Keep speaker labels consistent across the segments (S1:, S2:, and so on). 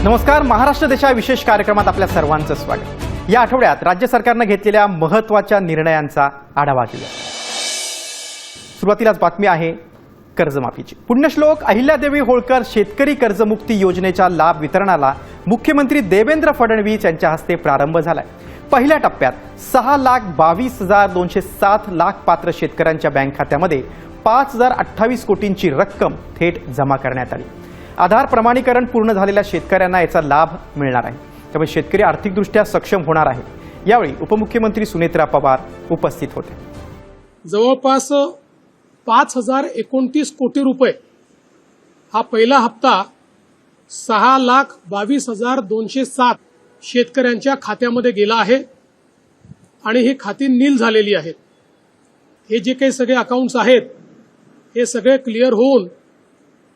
S1: नमस्कार, महाराष्ट्र देशा विशेष कार्यक्रमात आपल्या सर्वांचं स्वागत। या आठवड्यात राज्य सरकारने घेतलेल्या महत्त्वाच्या निर्णयांचा आढावा घेऊया। सुरुवातीलाच बातमी आहे कर्जमाफीची। पुण्यश्लोक अहिल्यादेवी होळकर शेतकरी कर्जमुक्ती योजनेच्या लाभ वितरणाला मुख्यमंत्री देवेंद्र फडणवीस यांच्या हस्ते प्रारंभ झालाय। पहिल्या टप्प्यात 6,22,207 लाख पात्र शेतकऱ्यांच्या बँक खात्यामध्ये 5,028 कोटींची रक्कम थेट जमा करण्यात आली। आधार प्रमाणीकरण पूर्ण झालेल्या शेतकऱ्यांना याचा लाभ मिळणार आहे, त्यामुळे शेतकरी आर्थिकदृष्ट्या सक्षम होणार आहे। यावेळी उपमुख्यमंत्री सुनेत्रा पवार उपस्थित होते।
S2: जवळपास 5,029 कोटी रुपये हा पहिला हप्ता 6,22,207 शेतकऱ्यांच्या खात्यामध्ये गेला आहे आणि ही खाती नील झालेली आहेत। हे जे काही सगळे अकाउंट्स आहेत हे सगळे क्लिअर होऊन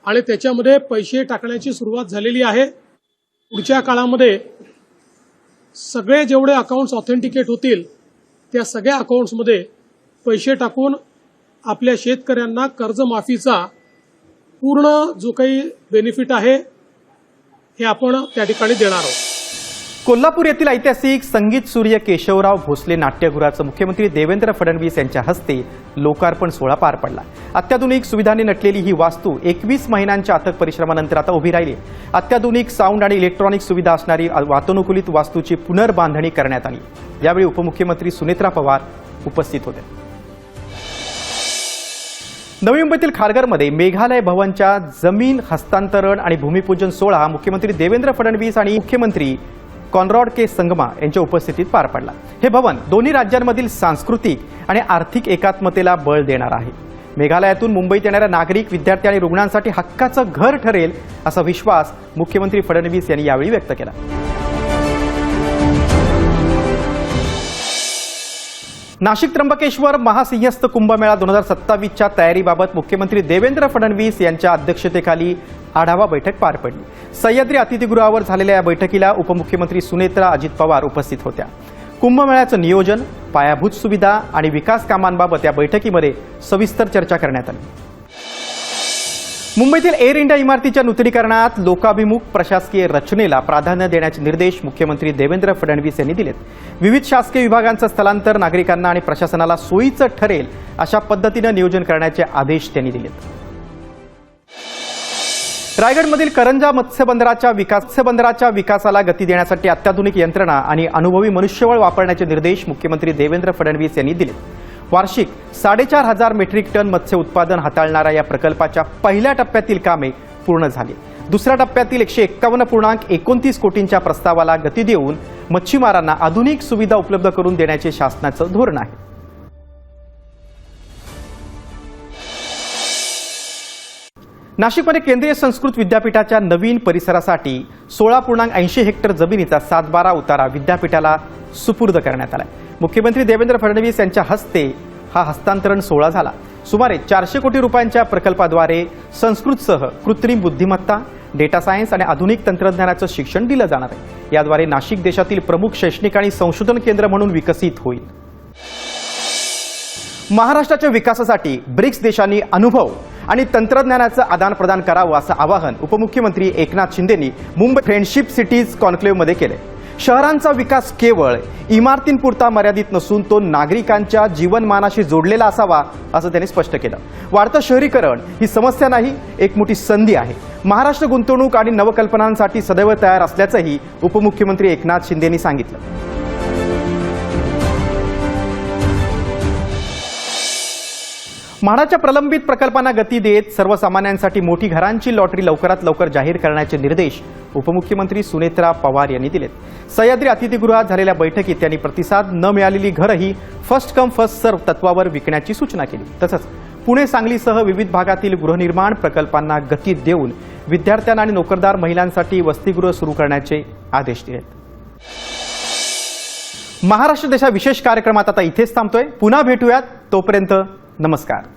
S2: आणि त्याच्यामध्ये पैसे टाकण्याची सुरुवात झालेली आहे। पुढच्या काळामध्ये सगळे जेवढे अकाउंट्स ऑथेंटिकेट होतील त्या सगळ्या अकाउंट्समध्ये पैसे टाकून आपल्या शेतकऱ्यांना कर्जमाफीचा पूर्ण जो काही बेनिफिट आहे हे आपण त्या ठिकाणी देणार आहोत।
S1: कोल्हापूर येथील ऐतिहासिक संगीत सूर्य केशवराव भोसले नाट्यगृहाचं मुख्यमंत्री देवेंद्र फडणवीस यांच्या हस्ते लोकार्पण सोहळा पार पडला। अत्याधुनिक सुविधांनी नटलेली ही वास्तू 21 महिन्यांच्या अथक परिश्रमानंतर आता उभी राहिली। अत्याधुनिक साऊंड आणि इलेक्ट्रॉनिक सुविधा असणारी वातानुकूलित वास्तूची पुनर्बांधणी करण्यात आली। यावेळी उपमुख्यमंत्री सुनेत्रा पवार उपस्थित होते। नवी मुंबईतील खारघरमध्ये मेघालय भवनच्या जमीन हस्तांतरण आणि भूमिपूजन सोहळा मुख्यमंत्री देवेंद्र फडणवीस आणि मुख्यमंत्री कॉनरॉड के संगमा यांच्या उपस्थितीत पार पडला। हे भवन दोन्ही राज्यांमधील सांस्कृतिक आणि आर्थिक एकात्मतेला बळ देणार आहे। मेघालयातून मुंबईत येणाऱ्या नागरिक, विद्यार्थी आणि रुग्णांसाठी हक्काचं घर ठरेल असा विश्वास मुख्यमंत्री फडणवीस यांनी यावेळी व्यक्त केला। नाशिक त्र्यंबकेश्वर महासिंहस्थ कुंभमेळा 2027च्या तयारीबाबत मुख्यमंत्री देवेंद्र फडणवीस यांच्या अध्यक्षतेखाली आढावा बैठक पार पडली। सह्याद्री अतिथीगृहावर झालेल्या या बैठकीला उपमुख्यमंत्री सुनेत्रा अजित पवार उपस्थित होत्या। कुंभमेळ्याचं नियोजन, पायाभूत सुविधा आणि विकास कामांबाबत या बैठकीमध्ये सविस्तर चर्चा करण्यात आली। मुंबईतील एअर इंडिया इमारतीच्या नूतनीकरणात लोकाभिमुख प्रशासकीय रचनेला प्राधान्य देण्याचे निर्देश मुख्यमंत्री देवेंद्र फडणवीस यांनी दिलेत। विविध शासकीय विभागांचं स्थलांतर नागरिकांना आणि प्रशासनाला सोयीचं ठरेल अशा पद्धतीने नियोजन करण्याचे आदेश त्यांनी दिलेत। रायगडमधील करंजा मत्स्यबंदराच्या विकासाला गती देण्यासाठी अत्याधुनिक यंत्रणा आणि अनुभवी मनुष्यबळ वापरण्याचे निर्देश मुख्यमंत्री देवेंद्र फडणवीस यांनी दिले। वार्षिक 4,500 मेट्रिक टन मत्स्य उत्पादन हाताळणाऱ्या या प्रकल्पाच्या पहिल्या टप्प्यातील कामे पूर्ण झाली। दुसऱ्या टप्प्यातील 151.29 कोटींच्या प्रस्तावाला गती देऊन मच्छीमारांना आधुनिक सुविधा उपलब्ध करून देण्याचे शासनाचं धोरण आहे। नाशिकमध्ये केंद्रीय संस्कृत विद्यापीठाच्या नवीन परिसरासाठी 16.80 हेक्टर जमिनीचा 7/12 उतारा विद्यापीठाला सुपूर्द करण्यात आला। मुख्यमंत्री देवेंद्र फडणवीस यांच्या हस्ते हा हस्तांतरण सोहळा झाला। सुमारे 400 कोटी रुपयांच्या प्रकल्पाद्वारे संस्कृतसह कृत्रिम बुद्धिमत्ता, डेटा सायन्स आणि आधुनिक तंत्रज्ञानाचं शिक्षण दिलं जाणार आहे। याद्वारे नाशिक देशातील प्रमुख शैक्षणिक आणि संशोधन केंद्र म्हणून विकसित होईल। महाराष्ट्राच्या विकासासाठी ब्रिक्स देशांनी अनुभव आणि तंत्रज्ञानाचं आदानप्रदान करावं असं आवाहन उपमुख्यमंत्री एकनाथ शिंदेंनी मुंबई फ्रेंडशिप सिटीज कॉन्क्लेव्हमध्ये केले। शहरांचा विकास केवळ इमारतींपुरता मर्यादित नसून तो नागरिकांच्या जीवनमानाशी जोडलेला असावा असं त्यांनी स्पष्ट केलं। वाढतं शहरीकरण ही समस्या नाही, एक मोठी संधी आहे। महाराष्ट्र गुंतवणूक आणि नवकल्पनांसाठी सदैव तयार असल्याचंही उपमुख्यमंत्री एकनाथ शिंदेंनी सांगितलं। म्हाडाच्या प्रलंबित प्रकल्पांना गती देत सर्वसामान्यांसाठी मोठी घरांची लॉटरी लवकरात लवकर जाहीर करण्याचे निर्देश उपमुख्यमंत्री सुनेत्रा पवार यांनी दिलेत। सह्याद्री अतिथीगृहात झालेल्या बैठकीत त्यांनी प्रतिसाद न मिळालेली घरही फर्स्ट कम फर्स्ट सर्व्ह तत्वावर विकण्याची सूचना केली। तसंच पुणे, सांगलीसह विविध भागातील गृहनिर्माण प्रकल्पांना गती देऊन विद्यार्थ्यांना आणि नोकरदार महिलांसाठी वसतिगृह सुरू करण्याचे आदेश दिलेत। महाराष्ट्र देशा विशेष कार्यक्रमात आता इथेच थांबतोय। पुन्हा भेटूयात, तोपर्यंत नमस्कार।